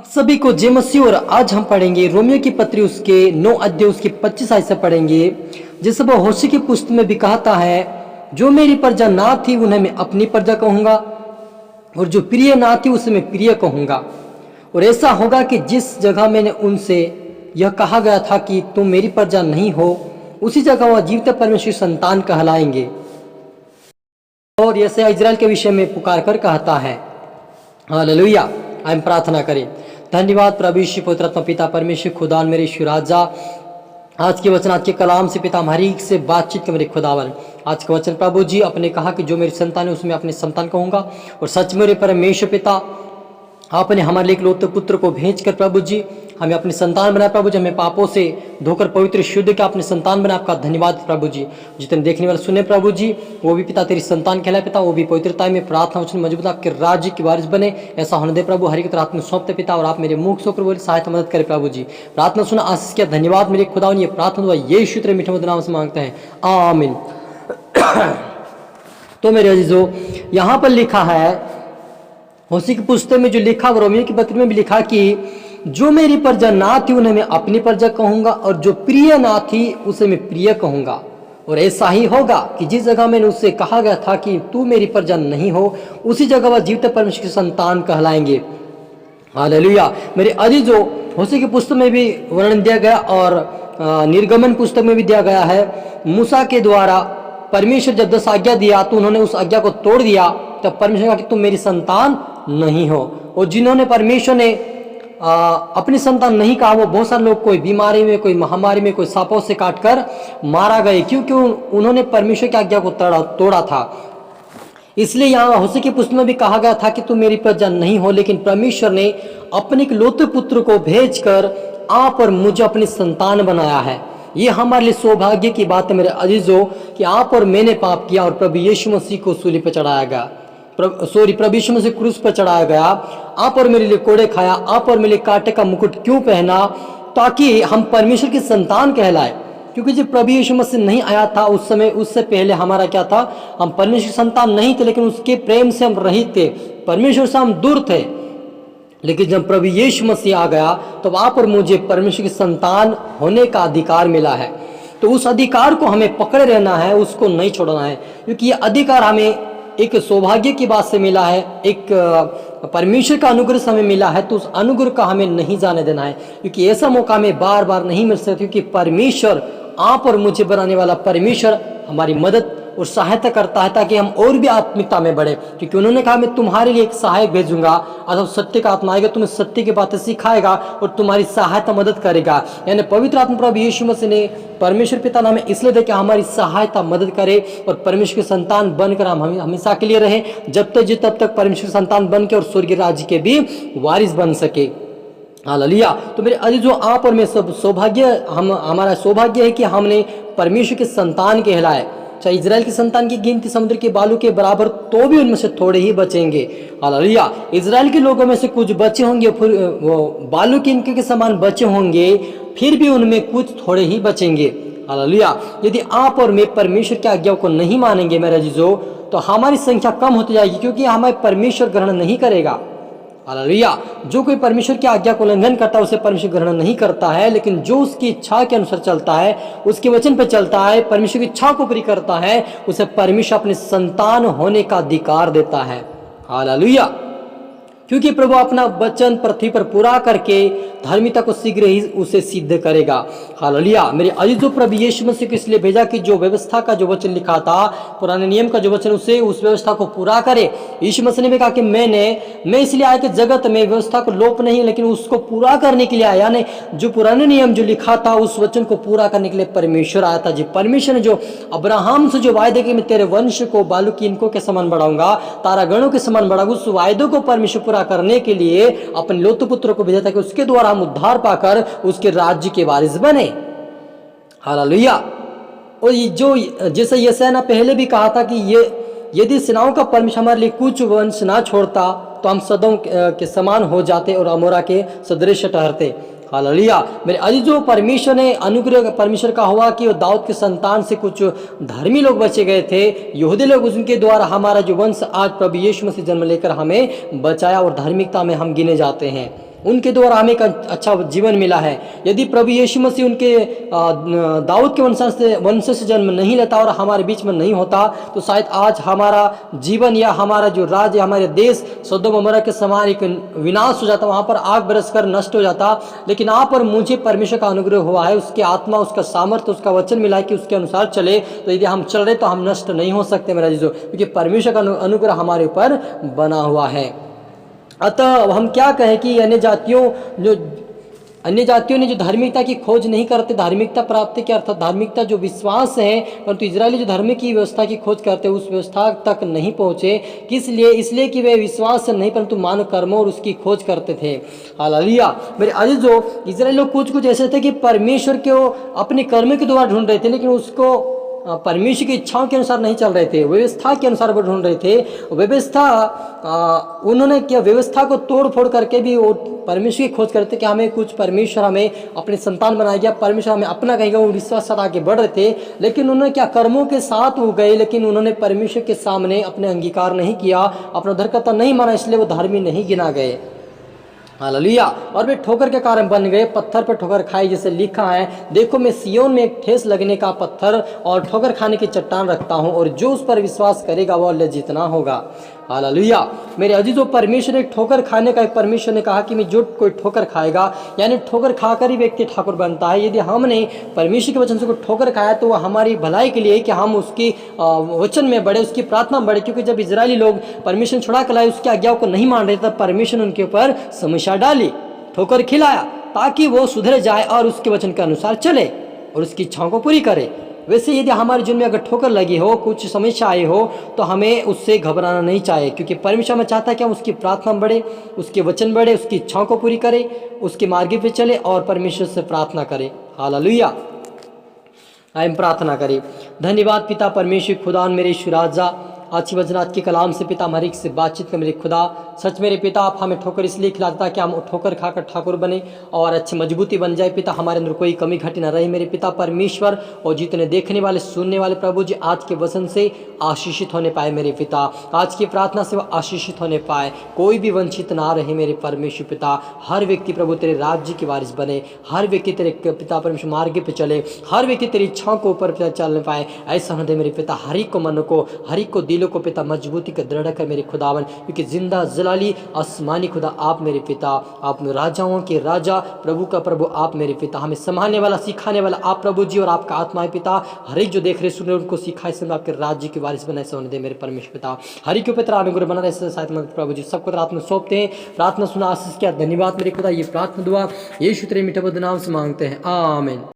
सभी को जय मसीह। और आज हम पढ़ेंगे रोमियो की पत्री उसके 9 अध्याय उसके 25 आयत से पढ़ेंगे। जिस सब होशी की पुस्तक में भी कहता है, जो मेरी प्रजा ना थी उन्हें मैं अपनी प्रजा कहूंगा, और जो प्रिय ना थी उसे मैं प्रिय कहूंगा। और ऐसा होगा कि जिस जगह मैंने उनसे यह कहा गया था कि तुम मेरी प्रजा नहीं हो, उसी जगह वह जीवित परमेश्वर संतान कहलाएंगे। और यशायाह इजराइल के विषय में पुकार कर कहता है। हालेलुया। हम प्रार्थना करें। धन्यवाद प्रभु यीशु पवित्र आत्मा पिता परमेश्वर खुदा मेरे यीशु राजा, आज के वचन आज के कलाम से पिता हमारी से बातचीत के मेरे खुदावन। आज का वचन प्रभु जी आपने कहा कि जो मेरी संतान है उसमें अपने संतान कहूंगा। और सच मेरे परमेश्वर पिता आपने हमारे लिए इकलौते पुत्र को भेजकर प्रभु जी हमें अपनी संतान बनाया। प्रभु जी हमें पापों से धोकर पवित्र शुद्ध के अपने संतान बनाया। आपका धन्यवाद प्रभु जी। जितने देखने वाले सुने प्रभु जी वो भी पिता तेरी संतान कहलाए पिता, वो भी पवित्रता में प्रार्थना वचन मजबूत आपके राज्य की वारिस बने। ऐसा होने दे प्रभु। हरि की तरह में सौंपते पिता, और आप मेरे मुख से बोली सहायता मदद करे प्रभु जी। प्रार्थना सुना आशीष किया। धन्यवाद मेरे खुदा। ये प्रार्थना हुआ यीशु तेरे मीठे मधुर नाम से मांगते हैं, आमीन। तो मेरे अजीजों, यहाँ पर लिखा है होशी की पुस्तक में जो लिखा, रोमियो की पत्री में भी लिखा कि जो मेरी प्रजा ना थी उन्हें मैं अपनी प्रजा कहूंगा, और जो प्रिय ना थी उसे मैं प्रिय कहूंगा। और ऐसा ही होगा कि जिस जगह मैंने उससे कहा गया था कि तू मेरी प्रजा नहीं हो, उसी जगह वह जीवित परमेश्वर की संतान कहलाएंगे। हालेलुया। मेरे अजीजों, होशी की पुस्तक में भी वर्णन दिया गया और निर्गमन पुस्तक में भी दिया गया है। मूसा के द्वारा परमेश्वर जब 10 आज्ञा दिया तो उन्होंने उस आज्ञा को तोड़ दिया। तब परमेश्वर कहा कि तुम मेरी संतान नहीं हो। और जिन्होंने परमेश्वर ने अपनी संतान नहीं कहा, वो बहुत सारे लोग कोई बीमारी में, कोई महामारी में, कोई सांपों से काटकर मारा गए, क्योंकि उन्होंने परमेश्वर की आज्ञा को तोड़ा था। इसलिए यहाँ होशी की पुस्तक में भी कहा गया था कि तुम मेरी प्रजा नहीं हो, लेकिन परमेश्वर ने अपने इकलौते पुत्र को भेजकर आप और मुझे अपनी संतान बनाया है। ये हमारे लिए सौभाग्य की बात है मेरे अजीजों कि आप और मैंने पाप किया और प्रभु यीशु मसीह को सूली पर चढ़ाया गया। प्रभु यीशु मसीह क्रूस पर चढ़ाया गया। आप और मेरे लिए कोड़े खाया, आप और मेरे लिए कांटे का मुकुट क्यों पहना? ताकि हम परमेश्वर की संतान कहलाए। क्योंकि जब प्रभु यीशु मसीह नहीं आया था उस समय, उससे पहले हमारा क्या था? हम परमेश्वर की संतान नहीं थे, लेकिन उसके प्रेम से हम रहित थे, परमेश्वर से हम दूर थे। लेकिन जब प्रभु यीशु मसीह आ गया तो आप और मुझे परमेश्वर की संतान होने का अधिकार मिला है। तो उस अधिकार को हमें पकड़े रहना है, उसको नहीं छोड़ना है, क्योंकि ये अधिकार हमें एक सौभाग्य की बात से मिला है, एक परमेश्वर का अनुग्रह से हमें मिला है। तो उस अनुग्रह का हमें नहीं जाने देना है, क्योंकि ऐसा मौका हमें बार बार नहीं मिल सकता। क्योंकि परमेश्वर, आप और मुझे बनाने वाला परमेश्वर हमारी मदद और सहायता करता है ताकि हम और भी आत्मिकता में बढ़े। क्योंकि उन्होंने कहा मैं तुम्हारे लिए एक सहायक भेजूंगा, अथवा सत्य का आत्मा आएगा, तुम्हें सत्य की बातें सिखाएगा और तुम्हारी सहायता मदद करेगा। यानी पवित्र आत्मा प्रभु यीशु मसीह ने परमेश्वर पिता नाम इसलिए दे कि हमारी सहायता मदद करे और परमेश्वर की संतान बनकर हम हमेशा के लिए रहे, जब तक तब तक परमेश्वर की संतान बन के और स्वर्गीय राज्य के भी वारिस बन सके। हालेलुया। तो मेरे अजीजों, आप और मैं सब सौभाग्य, हमारा सौभाग्य है कि हमने परमेश्वर के संतान कहलाए। चाहे इजराइल की संतान की गिनती समुद्र के बालू के बराबर, तो भी उनमें से थोड़े ही बचेंगे। हालेलुया। इजराइल के लोगों में से कुछ बचे होंगे, फिर वो बालू के इनके के समान बचे होंगे, फिर भी उनमें कुछ थोड़े ही बचेंगे। हालेलुया। यदि आप और मैं परमेश्वर की आज्ञा को नहीं मानेंगे मेरे अजीजों, तो हमारी संख्या कम होती जाएगी, क्योंकि हमें परमेश्वर ग्रहण नहीं करेगा। हालेलुया। जो कोई परमेश्वर की आज्ञा को उल्लंघन करता है उसे परमेश्वर ग्रहण नहीं करता है, लेकिन जो उसकी इच्छा के अनुसार चलता है, उसके वचन पर चलता है, परमेश्वर की इच्छा को पूरी करता है, उसे परमेश्वर अपने संतान होने का अधिकार देता है। हालेलुया। क्योंकि प्रभु अपना वचन पृथ्वी पर पूरा करके धार्मिकता को शीघ्र ही उसे सिद्ध करेगा। हालेलुया। मेरे अजीजों, प्रभु यीशु मसीह को इसलिए भेजा कि जो व्यवस्था का जो वचन लिखा था, पुराने नियम का जो वचन, उसे उस व्यवस्था को पूरा करे। यीशु मसीह ने भी कहा कि मैं इसलिए आया कि जगत में व्यवस्था को लोप नहीं, लेकिन उसको पूरा करने के लिए आया। यानी जो पुराने नियम जो लिखा था उस वचन को पूरा करने के लिए परमेश्वर आया था। जी, परमेश्वर ने जो अब्राहम से जो वायदे कि मैं तेरे वंश को बालू की इनको के समान बढ़ाऊंगा, तारागणों के समान बढ़ाऊंगा, उस वायदे को परमेश्वर पूरा करने के लिए अपने इकलौते पुत्र को भेजा था कि उसके द्वारा हम उद्धार पाकर उसके राज्य के वारिस बने। हालेलुया। और जो जैसे यशायाह ने पहले भी कहा था कि ये यदि सेनाओं का परमेश्वर हमारे लिए कुछ वंश ना छोड़ता तो हम सदोम के समान हो जाते और अमोरा के सदृश ठहरते। हालेलुया। मेरे अजीजों, परमेश्वर ने अनुग्रह परमेश्वर का हुआ कि वो दाऊद के संतान से कुछ धर्मी लोग बचे गए थे, यहूदी लोग, उनके द्वारा हमारा जो वंश आज प्रभु यीशु मसीह जन्म लेकर हमें बचाया और धार्मिकता में हम गिने जाते हैं। उनके द्वारा हमें एक अच्छा जीवन मिला है। यदि प्रभु यीशु मसीह उनके दाऊद के वंश से जन्म नहीं लेता और हमारे बीच में नहीं होता तो शायद आज हमारा जीवन या हमारा जो राज्य, हमारे देश सदोम अमोरा के समान एक विनाश हो जाता, वहाँ पर आग बरस कर नष्ट हो जाता। लेकिन यहाँ पर मुझे परमेश्वर का अनुग्रह हुआ है, उसकी आत्मा, उसका सामर्थ्य, उसका वचन मिला है कि उसके अनुसार चले। तो यदि हम चल रहे तो हम नष्ट नहीं हो सकते मेरा जीजो, क्योंकि परमेश्वर का अनुग्रह हमारे ऊपर बना हुआ है। अतः हम क्या कहें कि अन्य जातियों ने जो धार्मिकता की खोज नहीं करते, धार्मिकता प्राप्ति के अर्थात धार्मिकता जो विश्वास है, परंतु इजरायली जो धर्म की व्यवस्था की खोज करते उस व्यवस्था तक नहीं पहुँचे। किस लिए? इसलिए कि वे विश्वास से नहीं परंतु मानव कर्मों और उसकी खोज करते थे। हालेलुया। मेरे अजीजों, इजरायली लोग कुछ ऐसे थे कि परमेश्वर को अपने कर्म के द्वारा ढूंढ रहे थे, लेकिन उसको परमेश्वर की इच्छाओं के अनुसार नहीं चल रहे थे, व्यवस्था के अनुसार वो ढूंढ रहे थे। उन्होंने क्या व्यवस्था को तोड़ फोड़ करके भी वो परमेश्वर की खोज करते कि हमें कुछ परमेश्वर हमें अपने संतान बनाएगा, परमेश्वर हमें अपना कहेगा, वो विश्वास साथ आगे बढ़ रहे थे। लेकिन उन्होंने क्या कर्मों के साथ वो गए, लेकिन उन्होंने परमेश्वर के सामने अपने अंगीकार नहीं किया, अपना उद्धारकर्ता नहीं माना, इसलिए वो धार्मिक नहीं गिना गए। हालेलुया। और वे ठोकर के कारण बन गए, पत्थर पर ठोकर खाई, जैसे लिखा है, देखो मैं सियोन में एक ठेस लगने का पत्थर और ठोकर खाने की चट्टान रखता हूँ, और जो उस पर विश्वास करेगा वह लज्जितना होगा। हालेलुया। मेरे अजीजों, परमेश्वर ने ठोकर खाने का, परमेश्वर ने कहा कि मैं जो कोई ठोकर खाएगा, यानी ठोकर खाकर ही व्यक्ति ठाकुर बनता है। यदि हमने परमेश्वर के वचन से कोई ठोकर खाया तो वह हमारी भलाई के लिए कि हम उसकी वचन में बढ़े, उसकी प्रार्थना में बढ़े। क्योंकि जब इजरायली लोग परमेश्वर छुड़ा कर लाए, उसकी आज्ञाओं को नहीं मान रहे, तब परमेश्वर ने उनके ऊपर समस्या डाली, ठोकर खिलाया, ताकि वो सुधर जाए और उसके वचन के अनुसार चले और उसकी इच्छाओं को पूरी करे। वैसे यदि हमारे जीवन में अगर ठोकर लगी हो, कुछ समस्या आई हो, तो हमें उससे घबराना नहीं चाहिए, क्योंकि परमेश्वर में चाहता है कि हम उसकी प्रार्थना बढ़े, उसके वचन बढ़े, उसकी इच्छाओं को पूरी करें, उसके मार्ग पे चले और परमेश्वर से प्रार्थना करें। हालेलुया। हम प्रार्थना करें। धन्यवाद पिता परमेश्वर खुदा मेरे ईश्वर राजा, आज की वचन, आज के कलाम से पिता हमारे से बातचीत कर मेरे खुदा। सच मेरे पिता, आप हमें ठोकर इसलिए खिलाते ताकि हम ठोकर खाकर ठाकुर बने और अच्छी मजबूती बन जाए पिता, हमारे अंदर कोई कमी घटी ना रहे मेरे पिता परमेश्वर। और जितने देखने वाले, सुनने वाले प्रभु जी आज के वचन से आशीषित होने पाए मेरे पिता, आज की प्रार्थना से वह आशीषित होने पाए, कोई भी वंचित ना रहे मेरे परमेश्वर पिता। हर व्यक्ति प्रभु तेरे राज्य की वारिस बने, हर व्यक्ति तेरे पिता परमेश्वर मार्ग पे चले, हर व्यक्ति तेरी इच्छाओं को ऊपर चलने पाए। ऐसा होने दे मेरे पिता, हर एक को मन को, हर एक को दिलों को पिता मजबूती का दृढ़ कर मेरे खुदावन, क्योंकि जिंदा जलाली आसमानी खुदा आप मेरे पिता, आप राजाओं के राजा, प्रभु का प्रभु आप मेरे पिता, हमें संभालने वाला, सिखाने वाला आप प्रभु जी, और आपका आत्मा है पिता। हर एक जो देख रहे सुन रहे उनको सिखाए, समय आपके राज्य के वारिस बनाए होने दे मेरे परमेश्वर पिता। हर एक के पिता अनुग्रह बना रहे साथ प्रभु जी, सबको रात में सौंपते हैं। प्रार्थना सुना, आशीष किया, धन्यवाद मेरे खुदा। ये प्रार्थना दुआ यीशु तेरे मीठे नाम से मांगते हैं, आमीन।